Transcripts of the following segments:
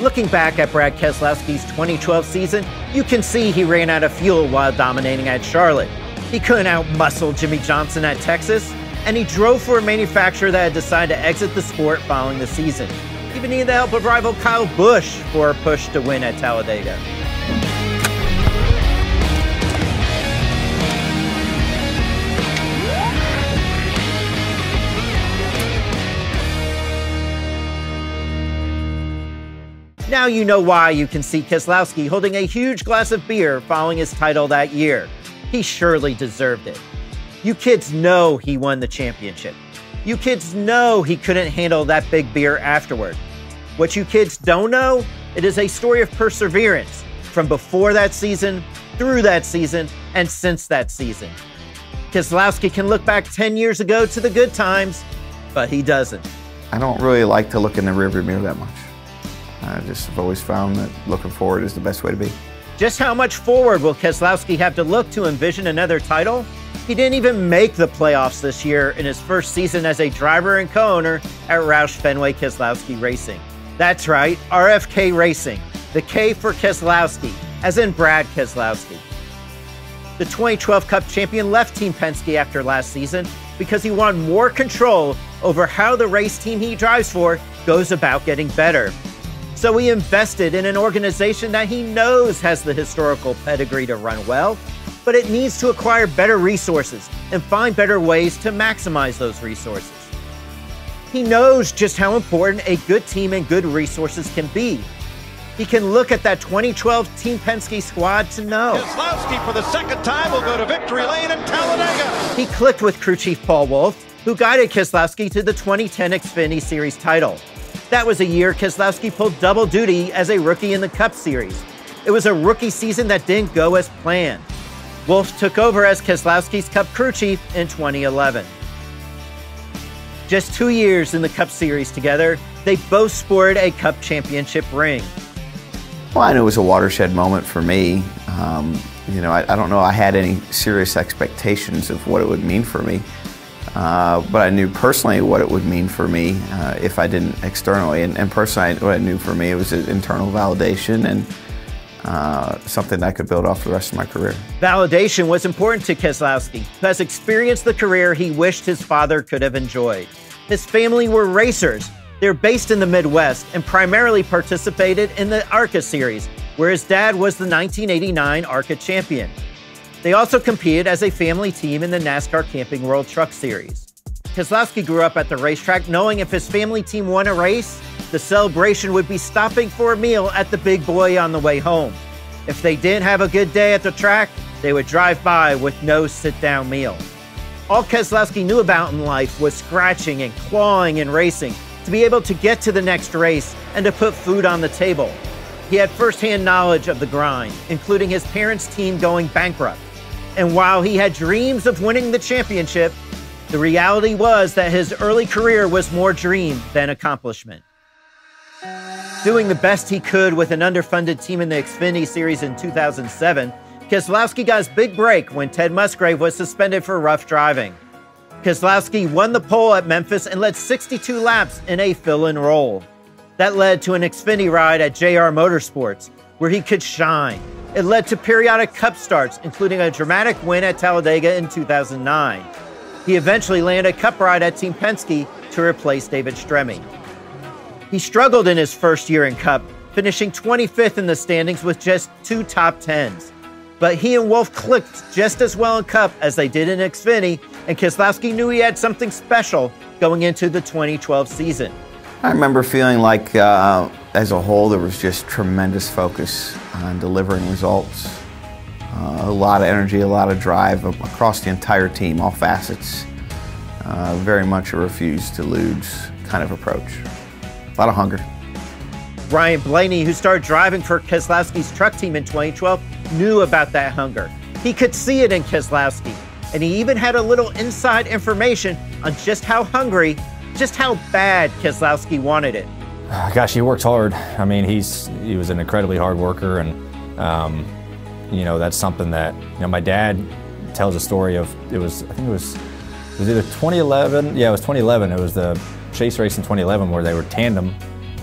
Looking back at Brad Keselowski's 2012 season, you can see he ran out of fuel while dominating at Charlotte. He couldn't outmuscle Jimmy Johnson at Texas, and he drove for a manufacturer that had decided to exit the sport following the season. He even needed the help of rival Kyle Busch for a push to win at Talladega. Now you know why you can see Keselowski holding a huge glass of beer following his title that year. He surely deserved it. You kids know he won the championship. You kids know he couldn't handle that big beer afterward. What you kids don't know, it is a story of perseverance from before that season, through that season, and since that season. Keselowski can look back 10 years ago to the good times, but he doesn't. I don't really like to look in the rearview mirror that much. I just have always found that looking forward is the best way to be. Just how much forward will Keselowski have to look to envision another title? He didn't even make the playoffs this year in his first season as a driver and co-owner at Roush Fenway Keselowski Racing. That's right, RFK Racing, the K for Keselowski, as in Brad Keselowski. The 2012 Cup champion left Team Penske after last season because he wanted more control over how the race team he drives for goes about getting better. So he invested in an organization that he knows has the historical pedigree to run well, but it needs to acquire better resources and find better ways to maximize those resources. He knows just how important a good team and good resources can be. He can look at that 2012 Team Penske squad to know. Keselowski for the second time will go to victory lane in Talladega. He clicked with crew chief Paul Wolfe, who guided Keselowski to the 2010 Xfinity Series title. That was a year Keselowski pulled double duty as a rookie in the Cup Series. It was a rookie season that didn't go as planned. Wolfe took over as Keselowski's Cup crew chief in 2011. Just 2 years in the Cup Series together, they both sported a Cup championship ring. Well, I knew it was a watershed moment for me. I don't know I had any serious expectations of what it would mean for me. But I knew personally what it would mean for me if I didn't externally. And personally, what I knew for me, it was an internal validation and something that I could build off the rest of my career. Validation was important to Keselowski, who has experienced the career he wished his father could have enjoyed. His family were racers. They're based in the Midwest and primarily participated in the ARCA Series, where his dad was the 1989 ARCA champion. They also competed as a family team in the NASCAR Camping World Truck Series. Keselowski grew up at the racetrack knowing if his family team won a race, the celebration would be stopping for a meal at the Big Boy on the way home. If they didn't have a good day at the track, they would drive by with no sit-down meal. All Keselowski knew about in life was scratching and clawing and racing to be able to get to the next race and to put food on the table. He had firsthand knowledge of the grind, including his parents' team going bankrupt. And while he had dreams of winning the championship, the reality was that his early career was more dream than accomplishment. Doing the best he could with an underfunded team in the Xfinity Series in 2007, Keselowski got his big break when Ted Musgrave was suspended for rough driving. Keselowski won the pole at Memphis and led 62 laps in a fill-in role. That led to an Xfinity ride at JR Motorsports, where he could shine. It led to periodic Cup starts, including a dramatic win at Talladega in 2009. He eventually landed a Cup ride at Team Penske to replace David Stremme. He struggled in his first year in Cup, finishing 25th in the standings with just 2 top 10s. But he and Wolfe clicked just as well in Cup as they did in Xfinity, and Keselowski knew he had something special going into the 2012 season. I remember feeling like, as a whole, there was just tremendous focus on delivering results. A lot of energy, a lot of drive across the entire team, all facets. Very much a refuse to lose kind of approach. A lot of hunger. Ryan Blaney, who started driving for Keselowski's truck team in 2012, knew about that hunger. He could see it in Keselowski, and he even had a little inside information on just how hungry, just how bad Keselowski wanted it. Gosh, he works hard. I mean, he was an incredibly hard worker, and that's something that my dad tells a story of. I think it was either 2011. Yeah, it was 2011. It was the chase race in 2011 where they were tandem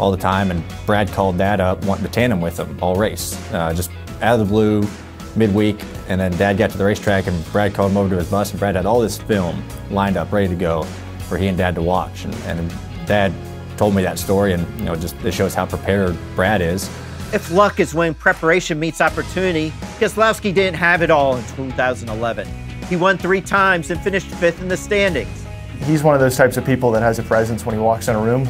all the time, and Brad called Dad up wanting to tandem with him all race, just out of the blue, midweek, and then Dad got to the racetrack and Brad called him over to his bus, and Brad had all this film lined up, ready to go for he and Dad to watch, and Dad told me that story, and just it shows how prepared Brad is. If luck is when preparation meets opportunity, Keselowski didn't have it all in 2011. He won 3 times and finished 5th in the standings. He's one of those types of people that has a presence when he walks in a room,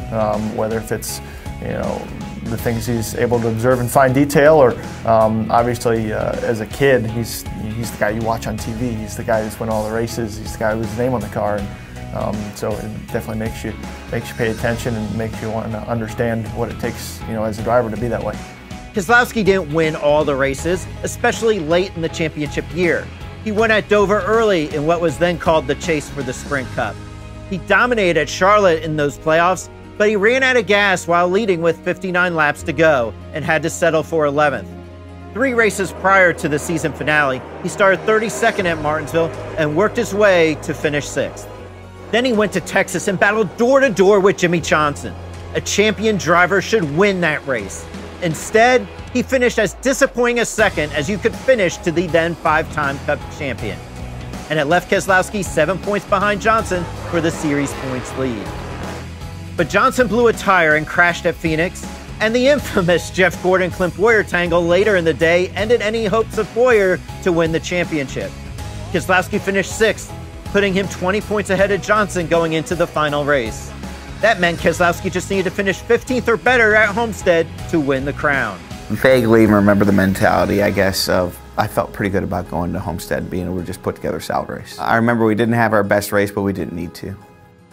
whether if it's the things he's able to observe in fine detail, or obviously as a kid, he's the guy you watch on TV. He's the guy who's won all the races. He's the guy with his name on the car, and so it definitely makes you pay attention and makes you want to understand what it takes, as a driver to be that way. Keselowski didn't win all the races, especially late in the championship year. He won at Dover early in what was then called the chase for the Sprint Cup. He dominated at Charlotte in those playoffs, but he ran out of gas while leading with 59 laps to go and had to settle for 11th. 3 races prior to the season finale, he started 32nd at Martinsville and worked his way to finish 6th. Then he went to Texas and battled door-to-door with Jimmy Johnson. A champion driver should win that race. Instead, he finished as disappointing a second as you could finish to the then 5-time Cup champion. And it left Keselowski 7 points behind Johnson for the series points lead. But Johnson blew a tire and crashed at Phoenix, and the infamous Jeff Gordon-Clint Bowyer tangle later in the day ended any hopes of Bowyer to win the championship. Keselowski finished 6th, putting him 20 points ahead of Johnson going into the final race. That meant Keselowski just needed to finish 15th or better at Homestead to win the crown. Vaguely remember the mentality, I guess, of I felt pretty good about going to Homestead and being able to just put together a salad race. I remember we didn't have our best race, but we didn't need to.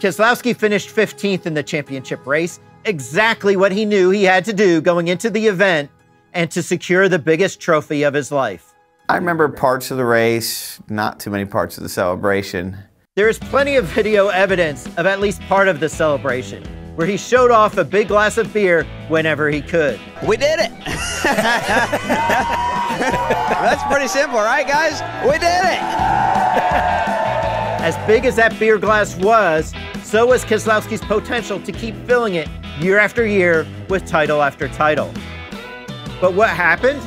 Keselowski finished 15th in the championship race, exactly what he knew he had to do going into the event and to secure the biggest trophy of his life. I remember parts of the race, not too many parts of the celebration. There is plenty of video evidence of at least part of the celebration, where he showed off a big glass of beer whenever he could. We did it! That's pretty simple, right, guys? We did it! As big as that beer glass was, so was Keselowski's potential to keep filling it year after year with title after title. But what happened?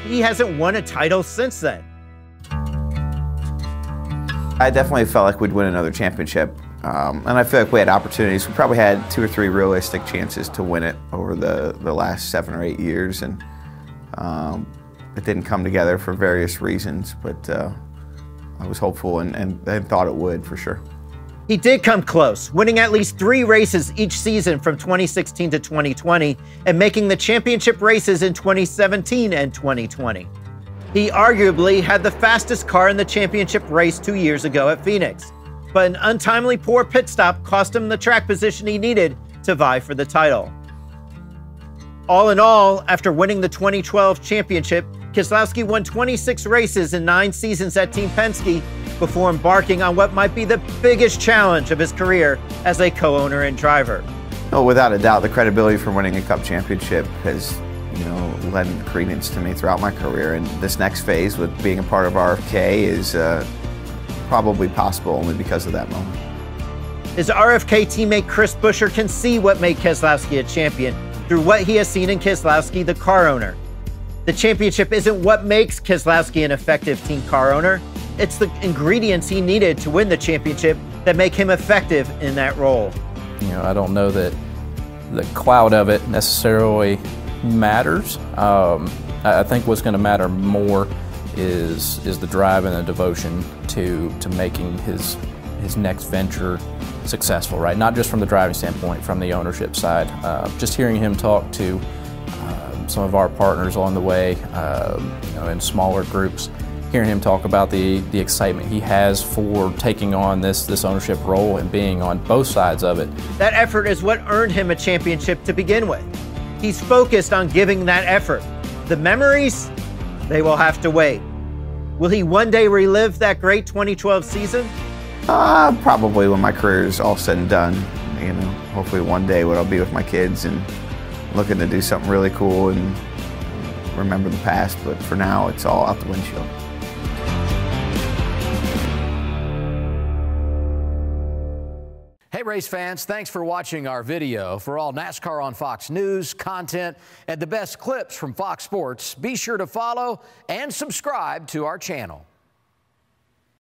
He hasn't won a title since then. I definitely felt like we'd win another championship, and I feel like we had opportunities. We probably had 2 or 3 realistic chances to win it over the last 7 or 8 years, and it didn't come together for various reasons, but I was hopeful and thought it would for sure. He did come close, winning at least 3 races each season from 2016 to 2020 and making the championship races in 2017 and 2020. He arguably had the fastest car in the championship race 2 years ago at Phoenix, but an untimely poor pit stop cost him the track position he needed to vie for the title. All in all, after winning the 2012 championship, Keselowski won 26 races in 9 seasons at Team Penske before embarking on what might be the biggest challenge of his career as a co-owner and driver. Oh, without a doubt, the credibility for winning a Cup championship has lend credence to me throughout my career, and this next phase with being a part of RFK is probably possible only because of that moment. His RFK teammate Chris Buescher can see what made Keselowski a champion through what he has seen in Keselowski, the car owner. The championship isn't what makes Keselowski an effective team car owner. It's the ingredients he needed to win the championship that make him effective in that role. I don't know that the cloud of it necessarily matters. I think what's going to matter more is the drive and the devotion to making his next venture successful, right? Not just from the driving standpoint, from the ownership side. Just hearing him talk to some of our partners on the way, in smaller groups, hearing him talk about the excitement he has for taking on this ownership role and being on both sides of it. That effort is what earned him a championship to begin with. He's focused on giving that effort. The memories, they will have to wait. Will he one day relive that great 2012 season? Probably when my career is all said and done. Hopefully one day when I'll be with my kids and looking to do something really cool and remember the past. But for now, it's all out the windshield. Hey race fans, thanks for watching our video. For all NASCAR on Fox News content and the best clips from Fox Sports, be sure to follow and subscribe to our channel.